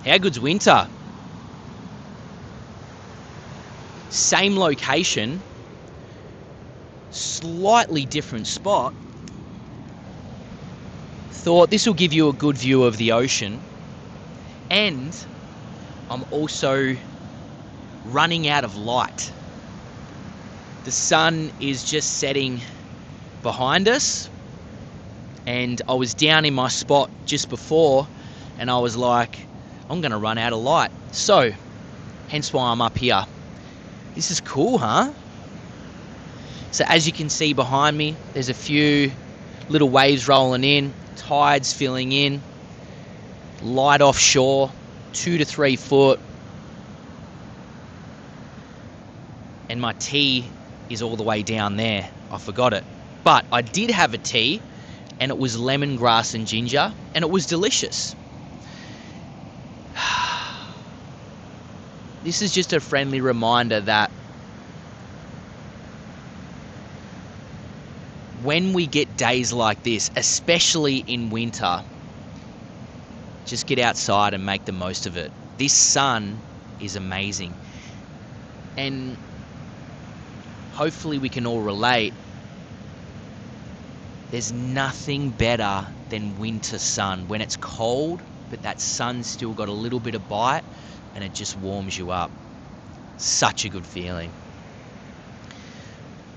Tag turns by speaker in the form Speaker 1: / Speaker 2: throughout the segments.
Speaker 1: How good's winter? Same location, slightly different spot. Thought this will give you a good view of the ocean. And I'm also running out of light. The sun is just setting behind us, and I was down in my spot just before, and I was like, I'm going to run out of light. So, hence why I'm up here. This is cool, huh? So as you can see behind me, there's a few little waves rolling in, tides filling in, light offshore, 2 to 3 foot. And my tea is all the way down there. I forgot it. But I did have a tea, and it was lemongrass and ginger, and it was delicious. This is just a friendly reminder that when we get days like this, especially in winter, just get outside and make the most of it. This sun is amazing. And hopefully we can all relate. There's nothing better than winter sun. When it's cold, but that sun's still got a little bit of bite, and it just warms you up. Such a good feeling.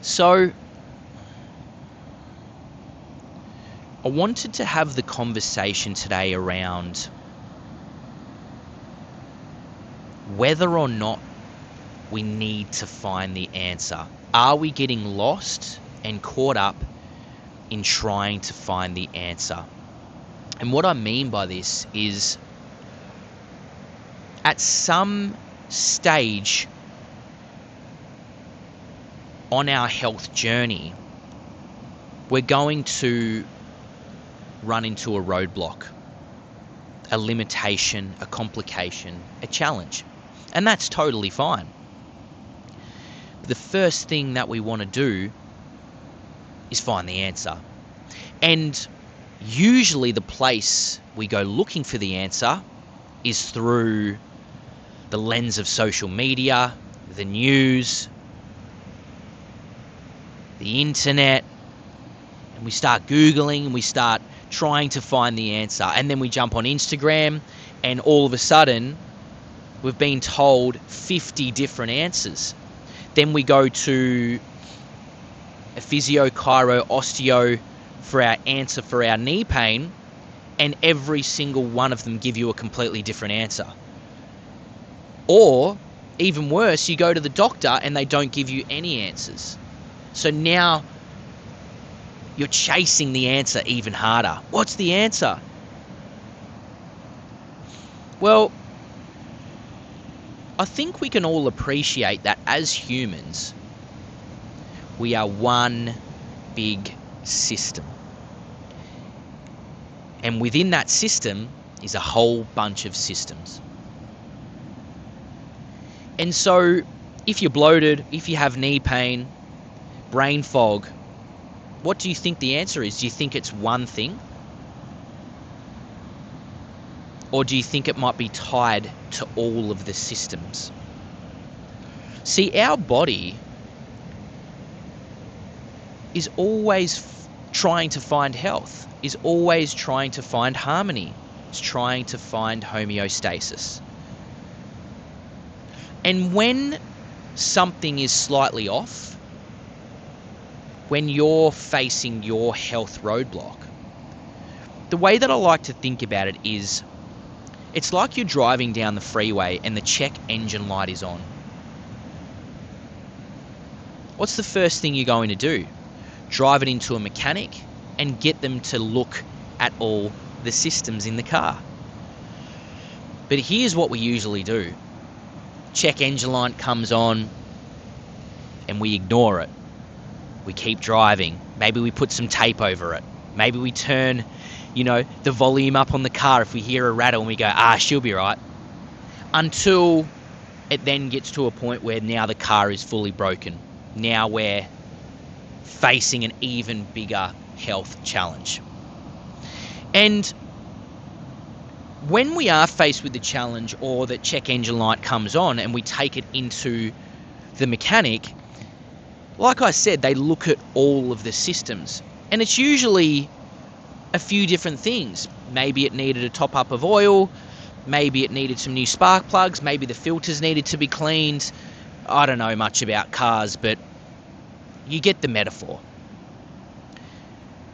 Speaker 1: So, I wanted to have the conversation today around whether or not we need to find the answer. Are we getting lost and caught up in trying to find the answer? And what I mean by this is, at some stage on our health journey, we're going to run into a roadblock, a limitation, a complication, a challenge. And that's totally fine. But the first thing that we want to do is find the answer. And usually the place we go looking for the answer is through the lens of social media, the news, the internet, and we start Googling and we start trying to find the answer. And then we jump on Instagram, and all of a sudden we've been told 50 different answers. Then we go to a physio, chiro, osteo for our answer for our knee pain, and every single one of them give you a completely different answer. Or, even worse, you go to the doctor and they don't give you any answers. So now you're chasing the answer even harder. What's the answer? Well, I think we can all appreciate that as humans, we are one big system. And within that system is a whole bunch of systems. And so, if you're bloated, if you have knee pain, brain fog, what do you think the answer is? Do you think it's one thing? Or do you think it might be tied to all of the systems? See, our body is always trying to find health, is always trying to find harmony, it's trying to find homeostasis. And when something is slightly off, when you're facing your health roadblock, the way that I like to think about it is, it's like you're driving down the freeway and the check engine light is on. What's the first thing you're going to do? Drive it into a mechanic and get them to look at all the systems in the car. But here's what we usually do. Check engine light comes on and we ignore it. We keep driving. Maybe we put some tape over it. Maybe we turn, the volume up on the car if we hear a rattle and we go, she'll be right. Until it then gets to a point where now the car is fully broken. Now we're facing an even bigger health challenge. And when we are faced with the challenge or that check engine light comes on and we take it into the mechanic, like I said, they look at all of the systems. And it's usually a few different things. Maybe it needed a top up of oil, maybe it needed some new spark plugs, maybe the filters needed to be cleaned. I don't know much about cars, but you get the metaphor.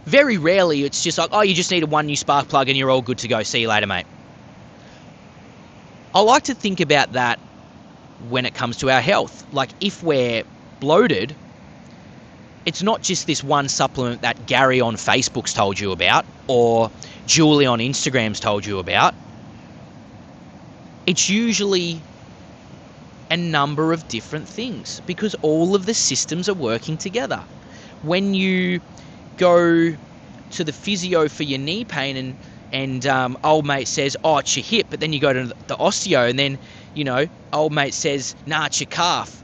Speaker 1: Very rarely it's just like, oh, you just needed one new spark plug and you're all good to go. See you later, mate. I like to think about that when it comes to our health. Like, if we're bloated, it's not just this one supplement that Gary on Facebook's told you about or Julie on Instagram's told you about. It's usually a number of different things because all of the systems are working together. When you go to the physio for your knee pain and old mate says, oh, it's your hip, but then you go to the osteo and then, old mate says, nah, it's your calf.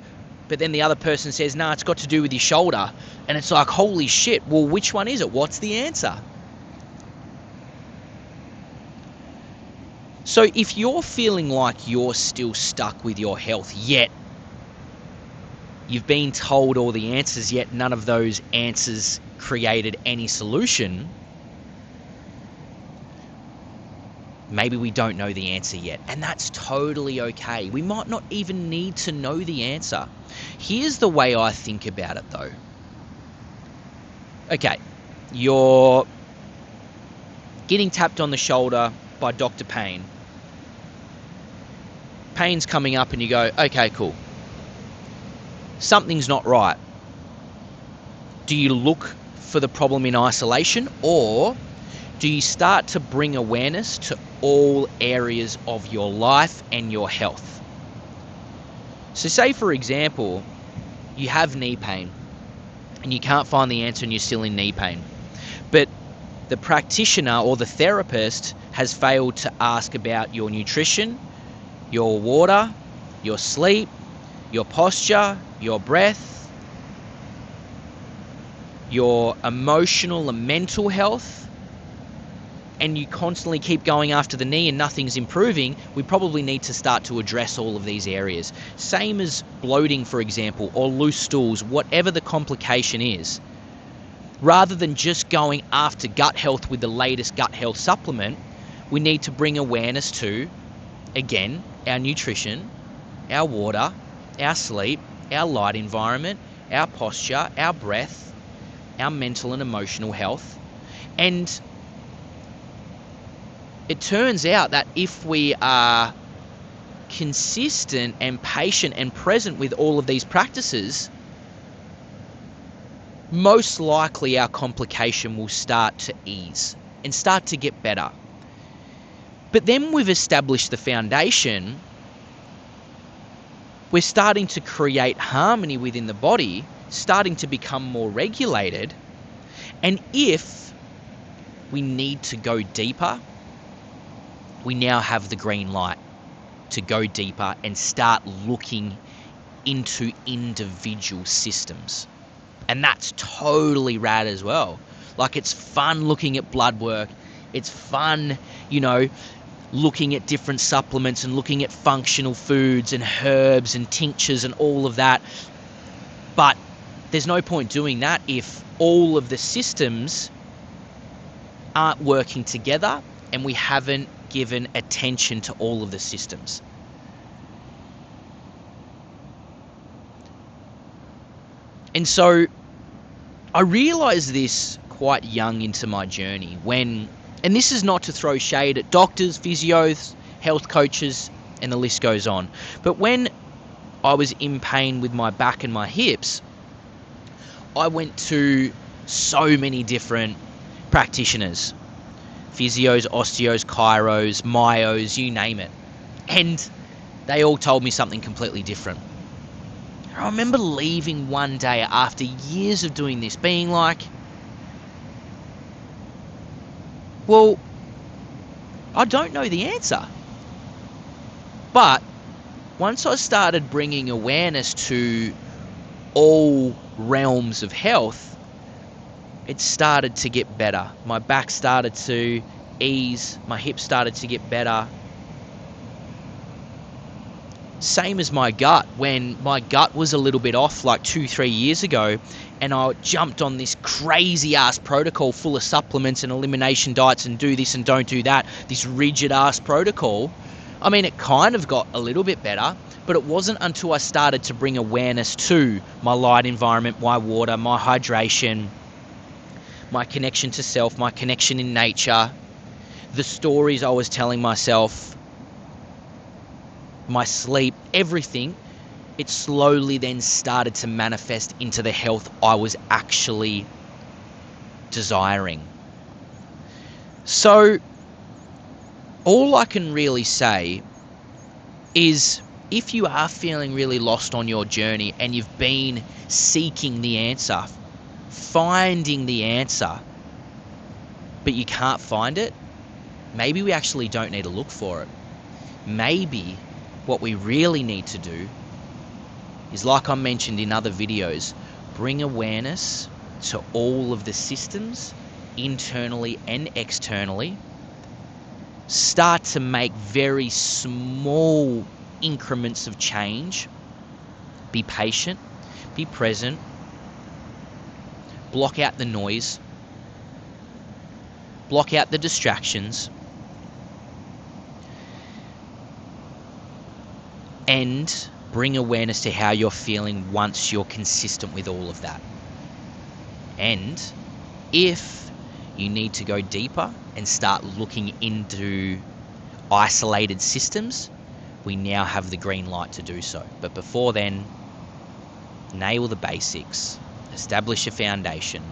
Speaker 1: But then the other person says, nah, it's got to do with your shoulder. And it's like, holy shit, well, which one is it? What's the answer? So if you're feeling like you're still stuck with your health, yet you've been told all the answers, yet none of those answers created any solution, maybe we don't know the answer yet. And that's totally okay. We might not even need to know the answer. Here's the way I think about it, though. Okay, you're getting tapped on the shoulder by Dr. Payne. Pain's coming up and you go, okay, cool. Something's not right. Do you look for the problem in isolation, or do you start to bring awareness to all areas of your life and your health? So say, for example, you have knee pain and you can't find the answer and you're still in knee pain. But the practitioner or the therapist has failed to ask about your nutrition, your water, your sleep, your posture, your breath, your emotional and mental health, and you constantly keep going after the knee and nothing's improving, we probably need to start to address all of these areas. Same as bloating, for example, or loose stools, whatever the complication is. Rather than just going after gut health with the latest gut health supplement, we need to bring awareness to, again, our nutrition, our water, our sleep, our light environment, our posture, our breath, our mental and emotional health. And it turns out that if we are consistent and patient and present with all of these practices, most likely our complication will start to ease and start to get better. But then we've established the foundation. We're starting to create harmony within the body, starting to become more regulated. And if we need to go deeper, we now have the green light to go deeper and start looking into individual systems. And that's totally rad as well. Like, it's fun looking at blood work. It's fun, looking at different supplements and looking at functional foods and herbs and tinctures and all of that. But there's no point doing that if all of the systems aren't working together and we haven't given attention to all of the systems. And so I realized this quite young into my journey when, and this is not to throw shade at doctors, physios, health coaches, and the list goes on, but when I was in pain with my back and my hips, I went to so many different practitioners. Physios, osteos, chiros, myos, you name it. And they all told me something completely different. I remember leaving one day after years of doing this, being like, well, I don't know the answer. But once I started bringing awareness to all realms of health, it started to get better. My back started to ease. My hips started to get better. Same as my gut. When my gut was a little bit off like 2-3 years ago, and I jumped on this crazy ass protocol full of supplements and elimination diets and do this and don't do that, this rigid ass protocol, I mean, it kind of got a little bit better, but it wasn't until I started to bring awareness to my light environment, my water, my hydration, my connection to self, my connection in nature, the stories I was telling myself, my sleep, everything, it slowly then started to manifest into the health I was actually desiring. So all I can really say is, if you are feeling really lost on your journey and you've been seeking the answer, finding the answer, but you can't find it, maybe we actually don't need to look for it. Maybe what we really need to do is, like I mentioned in other videos, bring awareness to all of the systems, internally and externally. Start to make very small increments of change. Be patient, be present, block out the noise, block out the distractions, and bring awareness to how you're feeling once you're consistent with all of that. And if you need to go deeper and start looking into isolated systems, we now have the green light to do so. But before then, nail the basics, establish a foundation,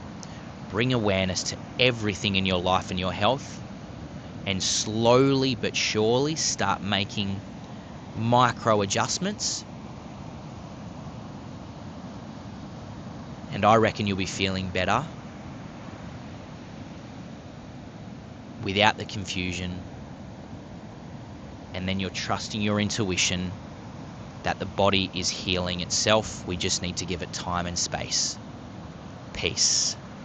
Speaker 1: bring awareness to everything in your life and your health, and slowly but surely start making micro adjustments, and I reckon you'll be feeling better without the confusion, and then you're trusting your intuition that the body is healing itself. We just need to give it time and space. Peace.